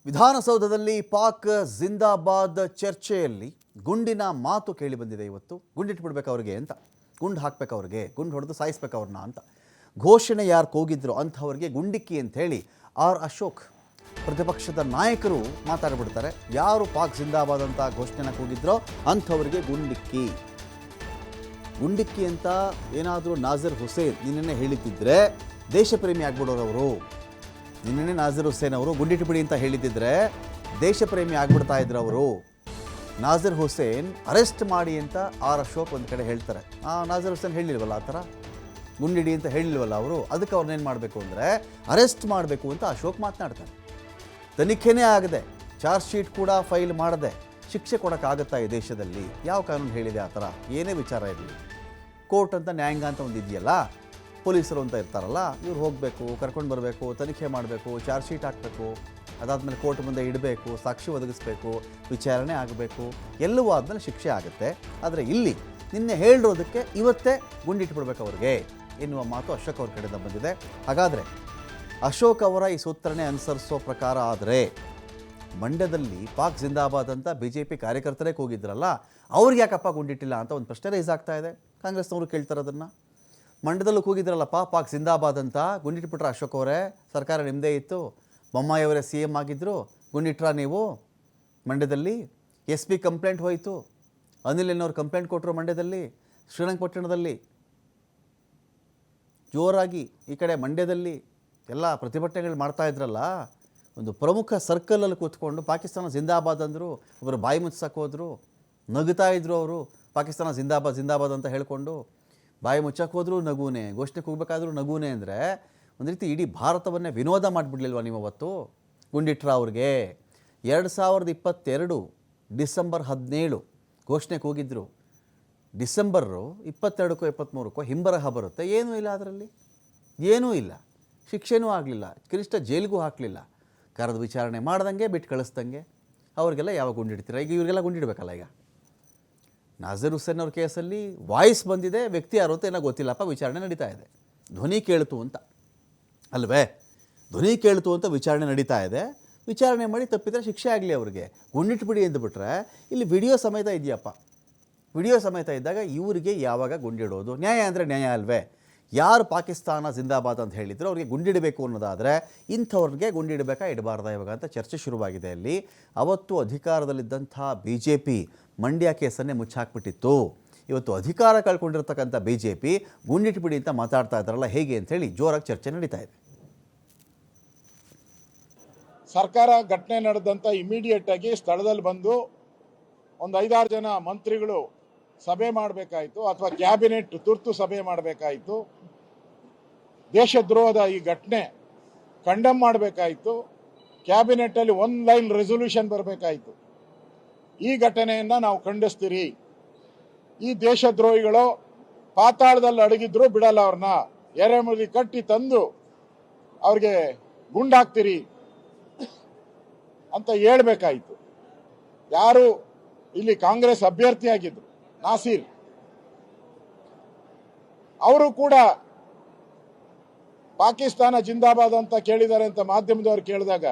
ವಿಧಾನಸೌಧದಲ್ಲಿ ಪಾಕ್ ಜಿಂದಾಬಾದ್ ಚರ್ಚೆಯಲ್ಲಿ ಗುಂಡಿನ ಮಾತು ಕೇಳಿ ಬಂದಿದೆ. ಇವತ್ತು ಗುಂಡಿಟ್ಬಿಡ್ಬೇಕು ಅವ್ರಿಗೆ ಅಂತ, ಗುಂಡು ಹಾಕ್ಬೇಕು ಅವ್ರಿಗೆ, ಗುಂಡು ಹೊಡೆದು ಸಾಯಿಸ್ಬೇಕು ಅವ್ರನ್ನ ಅಂತ ಘೋಷಣೆ ಯಾರು ಕೂಗಿದ್ರು ಅಂಥವ್ರಿಗೆ ಗುಂಡಿಕ್ಕಿ ಅಂತ ಹೇಳಿ ಆರ್ ಅಶೋಕ್ ಪ್ರತಿಪಕ್ಷದ ನಾಯಕರು ಮಾತಾಡ್ಬಿಡ್ತಾರೆ. ಯಾರು ಪಾಕ್ ಜಿಂದಾಬಾದ್ ಅಂತ ಘೋಷಣೆನ ಕೂಗಿದ್ರೋ ಅಂಥವ್ರಿಗೆ ಗುಂಡಿಕ್ಕಿ ಗುಂಡಿಕ್ಕಿ ಅಂತ ಏನಾದರೂ ನಾಜರ್ ಹುಸೇನ್ ನಿನ್ನೆ ಹೇಳಿದ್ದಿದ್ರೆ ದೇಶಪ್ರೇಮಿ ಆಗ್ಬಿಡೋರವರು. ನಿನ್ನೆ ನಾಜರ್ ಹುಸೇನ್ ಅವರು ಗುಂಡಿಟ್ಬಿಡಿ ಅಂತ ಹೇಳಿದ್ದಿದ್ರೆ ದೇಶಪ್ರೇಮಿ ಆಗ್ಬಿಡ್ತಾ ಇದ್ರು ಅವರು. ನಾಜರ್ ಹುಸೇನ್ ಅರೆಸ್ಟ್ ಮಾಡಿ ಅಂತ ಆರ್ ಅಶೋಕ್ ಒಂದು ಕಡೆ ಹೇಳ್ತಾರೆ. ನಾಜರ್ ಹುಸೇನ್ ಹೇಳಿಲ್ವಲ್ಲ, ಆ ಥರ ಗುಂಡಿಡಿ ಅಂತ ಹೇಳಿಲ್ವಲ್ಲ ಅವರು. ಅದಕ್ಕೆ ಅವ್ರನ್ನೇನು ಮಾಡಬೇಕು ಅಂದರೆ ಅರೆಸ್ಟ್ ಮಾಡಬೇಕು ಅಂತ ಅಶೋಕ್ ಮಾತನಾಡ್ತಾರೆ. ತನಿಖೆನೇ ಆಗದೆ, ಚಾರ್ಜ್ ಶೀಟ್ ಕೂಡ ಫೈಲ್ ಮಾಡದೆ ಶಿಕ್ಷೆ ಕೊಡೋಕ್ಕಾಗುತ್ತಾ ಈ ದೇಶದಲ್ಲಿ? ಯಾವ ಕಾನೂನು ಹೇಳಿದೆ ಆ ಥರ? ಏನೇ ವಿಚಾರ ಇರಲಿ, ಕೋರ್ಟ್ ಅಂತ ನ್ಯಾಯಾಂಗ ಅಂತ ಒಂದು ಇದೆಯಲ್ಲ, ಪೊಲೀಸರು ಅಂತ ಇರ್ತಾರಲ್ಲ, ಇವ್ರು ಹೋಗಬೇಕು, ಕರ್ಕೊಂಡು ಬರಬೇಕು, ತನಿಖೆ ಮಾಡಬೇಕು, ಚಾರ್ಜ್ ಶೀಟ್ ಹಾಕಬೇಕು, ಅದಾದಮೇಲೆ ಕೋರ್ಟ್ ಮುಂದೆ ಇಡಬೇಕು, ಸಾಕ್ಷಿ ಒದಗಿಸ್ಬೇಕು, ವಿಚಾರಣೆ ಆಗಬೇಕು, ಎಲ್ಲವೂ ಆದಮೇಲೆ ಶಿಕ್ಷೆ ಆಗುತ್ತೆ. ಆದರೆ ಇಲ್ಲಿ ನಿನ್ನೆ ಹೇಳಿರೋದಕ್ಕೆ ಇವತ್ತೇ ಗುಂಡಿಟ್ಬಿಡ್ಬೇಕು ಅವ್ರಿಗೆ ಎನ್ನುವ ಮಾತು ಅಶೋಕ್ ಅವ್ರ ಕಡೆಯಿಂದ ಬಂದಿದೆ. ಹಾಗಾದರೆ ಅಶೋಕ್ ಅವರ ಈ ಸೂತ್ರನೇ ಅನುಸರಿಸೋ ಪ್ರಕಾರ ಆದರೆ ಮಂಡ್ಯದಲ್ಲಿ ಪಾಕ್ ಜಿಂದಾಬಾದ್ ಅಂತ BJP ಕಾರ್ಯಕರ್ತರೇ ಕೂಗಿದ್ರಲ್ಲ, ಅವ್ರಿಗೆ ಯಾಕಪ್ಪ ಗುಂಡಿಟ್ಟಿಲ್ಲ ಅಂತ ಒಂದು ಪ್ರಶ್ನೆ ರೈಸ್ ಆಗ್ತಾ ಇದೆ. ಕಾಂಗ್ರೆಸ್ನವರು ಕೇಳ್ತಾರೆ ಅದನ್ನು. ಮಂಡ್ಯದಲ್ಲೂ ಕೂಗಿದ್ರಲ್ಲಪ್ಪ ಪಾಕ್ ಜಿಂದಾಬಾದ್ ಅಂತ, ಗುಂಡಿಟ್ಬಿಟ್ರೆ ಅಶೋಕ್ ಅವರೇ, ಸರ್ಕಾರ ನಿಮ್ಮದೇ ಇತ್ತು, ಬೊಮ್ಮಾಯಿಯವರೇ CM ಆಗಿದ್ದರು, ಗುಂಡಿಟ್ರ ನೀವು ಮಂಡ್ಯದಲ್ಲಿ? SP ಕಂಪ್ಲೇಂಟ್ ಹೋಯಿತು, ಅನಿಲ್ ಎನ್ನೋರು ಕಂಪ್ಲೇಂಟ್ ಕೊಟ್ಟರು ಮಂಡ್ಯದಲ್ಲಿ, ಶ್ರೀರಂಗಪಟ್ಟಣದಲ್ಲಿ ಜೋರಾಗಿ, ಈ ಕಡೆ ಮಂಡ್ಯದಲ್ಲಿ ಎಲ್ಲ ಪ್ರತಿಭಟನೆಗಳು ಮಾಡ್ತಾ ಇದ್ರಲ್ಲ. ಒಂದು ಪ್ರಮುಖ ಸರ್ಕಲಲ್ಲಿ ಕೂತ್ಕೊಂಡು ಪಾಕಿಸ್ತಾನ ಜಿಂದಾಬಾದ್ ಅಂದರು, ಒಬ್ಬರು ಬಾಯಿ ಮುಚ್ಚಕ್ಕೆ ಹೋದರು, ನಗುತ್ತಾ ಇದ್ರು ಅವರು. ಪಾಕಿಸ್ತಾನ ಜಿಂದಾಬಾದ್ ಜಿಂದಾಬಾದ್ ಅಂತ ಹೇಳಿಕೊಂಡು ಬಾಯಿ ಮುಚ್ಚಕ್ಕೆ ಹೋದ್ರು ನಗುನೇ, ಘೋಷಣೆಗೆ ಹೋಗ್ಬೇಕಾದ್ರೂ ನಗುನೇ. ಅಂದರೆ ಒಂದು ರೀತಿ ಇಡೀ ಭಾರತವನ್ನೇ ವಿನೋದ ಮಾಡಿಬಿಡ್ಲಿಲ್ವ ನೀವು ಅವತ್ತು? ಗುಂಡಿಟ್ರ ಅವ್ರಿಗೆ 2022 ಡಿಸೆಂಬರ್ 17 ಘೋಷಣೆಗೆ ಹೋಗಿದ್ದರು. ಡಿಸೆಂಬರ್ 22ಕ್ಕೋ 23ಕ್ಕೋ ಹಿಂಬರಹ ಬರುತ್ತೆ, ಏನೂ ಇಲ್ಲ ಅದರಲ್ಲಿ, ಏನೂ ಇಲ್ಲ, ಶಿಕ್ಷೆನೂ ಆಗಲಿಲ್ಲ, ಕನಿಷ್ಠ ಜೈಲಿಗೂ ಹಾಕಲಿಲ್ಲ, ಕರೆದು ವಿಚಾರಣೆ ಮಾಡ್ದಂಗೆ ಬಿಟ್ಟು ಕಳಿಸ್ದಂಗೆ. ಅವ್ರಿಗೆಲ್ಲ ಯಾವಾಗ ಗುಂಡಿಡ್ತೀರ? ಈಗ ಇವ್ರಿಗೆಲ್ಲ ಗುಂಡಿಡಬೇಕಲ್ಲ. ಈಗ ನಾಜರ್ ಹುಸೇನ್ ಅವ್ರ ಕೇಸಲ್ಲಿ ವಾಯ್ಸ್ ಬಂದಿದೆ, ವ್ಯಕ್ತಿ ಯಾರು ಅಂತ ಏನೋ ಗೊತ್ತಿಲ್ಲಪ್ಪ, ವಿಚಾರಣೆ ನಡೀತಾ ಇದೆ. ಧ್ವನಿ ಕೇಳ್ತು ಅಂತ ಅಲ್ವೇ? ಧ್ವನಿ ಕೇಳ್ತು ಅಂತ ವಿಚಾರಣೆ ನಡೀತಾ ಇದೆ. ವಿಚಾರಣೆ ಮಾಡಿ ತಪ್ಪಿದರೆ ಶಿಕ್ಷೆ ಆಗಲಿ ಅವ್ರಿಗೆ, ಗುಂಡಿಟ್ಬಿಡಿ ಅಂದ್ಬಿಟ್ರೆ ಇಲ್ಲಿ ವಿಡಿಯೋ ಸಮೇತ ಇದೆಯಪ್ಪ. ವಿಡಿಯೋ ಸಮೇತ ಇದ್ದಾಗ ಇವರಿಗೆ ಯಾವಾಗ ಗುಂಡಿಡೋದು? ನ್ಯಾಯ ಅಂದರೆ ನ್ಯಾಯ ಅಲ್ವೇ? ಯಾರು ಪಾಕಿಸ್ತಾನ ಜಿಂದಾಬಾದ್ ಅಂತ ಹೇಳಿದ್ರು ಅವ್ರಿಗೆ ಗುಂಡಿಡಬೇಕು ಅನ್ನೋದಾದರೆ ಇಂಥವ್ರಿಗೆ ಗುಂಡಿಡಬೇಕಾ ಇಡಬಾರ್ದಾ ಇವಾಗ ಅಂತ ಚರ್ಚೆ ಶುರುವಾಗಿದೆ ಅಲ್ಲಿ. ಅವತ್ತು ಅಧಿಕಾರದಲ್ಲಿದ್ದಂಥ BJP ಮಂಡ್ಯ ಕೇಸನ್ನೇ ಮುಚ್ಚಾಕ್ಬಿಟ್ಟಿತ್ತು. ಇವತ್ತು ಅಧಿಕಾರ ಕಳ್ಕೊಂಡಿರ್ತಕ್ಕಂಥ BJP ಗುಂಡಿಟ್ಬಿಡಿ ಅಂತ ಮಾತಾಡ್ತಾ ಇದ್ದಾರಲ್ಲ, ಹೇಗೆ ಅಂಥೇಳಿ ಜೋರಾಗಿ ಚರ್ಚೆ ನಡೀತಾ ಇದೆ. ಸರ್ಕಾರ ಘಟನೆ ನಡೆದಂಥ ಇಮಿಡಿಯೇಟ್ ಆಗಿ ಸ್ಥಳದಲ್ಲಿ ಬಂದು ಒಂದು 5-6 ಜನ ಮಂತ್ರಿಗಳು ಸಭೆ ಮಾಡಬೇಕಾಯಿತು, ಅಥವಾ ಕ್ಯಾಬಿನೆಟ್ ತುರ್ತು ಸಭೆ ಮಾಡಬೇಕಾಯಿತು. ದೇಶದ್ರೋಹದ ಈ ಘಟನೆ ಕಂಡಮ್ ಮಾಡಬೇಕಾಯಿತು. ಕ್ಯಾಬಿನೆಟ್ಟಲ್ಲಿ 1 ಲೈನ್ ರೆಸೊಲ್ಯೂಷನ್ ಬರಬೇಕಾಯಿತು. ಈ ಘಟನೆಯನ್ನು ನಾವು ಖಂಡಿಸ್ತೀರಿ, ಈ ದೇಶದ್ರೋಹಿಗಳು ಪಾತಾಳದಲ್ಲಿ ಅಡಗಿದ್ರು ಬಿಡಲ್ಲ, ಅವ್ರನ್ನ ಎರೆಮುರಿ ಕಟ್ಟಿ ತಂದು ಅವ್ರಿಗೆ ಗುಂಡಾಕ್ತೀರಿ ಅಂತ ಹೇಳ್ಬೇಕಾಯಿತು. ಯಾರು ಇಲ್ಲಿ ಕಾಂಗ್ರೆಸ್ ಅಭ್ಯರ್ಥಿಯಾಗಿದ್ರು ನಾಸೀರ್, ಅವರು ಕೂಡ ಪಾಕಿಸ್ತಾನ ಜಿಂದಾಬಾದ್ ಅಂತ ಕೇಳಿದ್ದಾರೆ ಅಂತ ಮಾಧ್ಯಮದವ್ರು ಕೇಳಿದಾಗ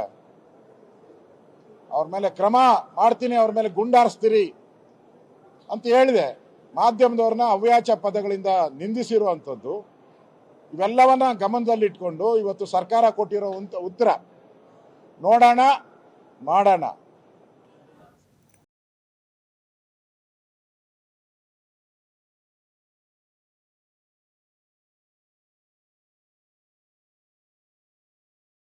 ಅವ್ರ ಮೇಲೆ ಕ್ರಮ ಮಾಡ್ತೀನಿ, ಅವ್ರ ಮೇಲೆ ಗುಂಡಾರಿಸ್ತೀರಿ ಅಂತ ಹೇಳಿದೆ. ಮಾಧ್ಯಮದವ್ರನ್ನ ಅವ್ಯಾಚ ಪದಗಳಿಂದ ನಿಂದಿಸಿರುವಂಥದ್ದು. ಇವೆಲ್ಲವನ್ನ ಗಮನದಲ್ಲಿಟ್ಕೊಂಡು ಇವತ್ತು ಸರ್ಕಾರ ಕೊಟ್ಟಿರೋ ಉತ್ತರ ನೋಡೋಣ ಮಾಡೋಣ.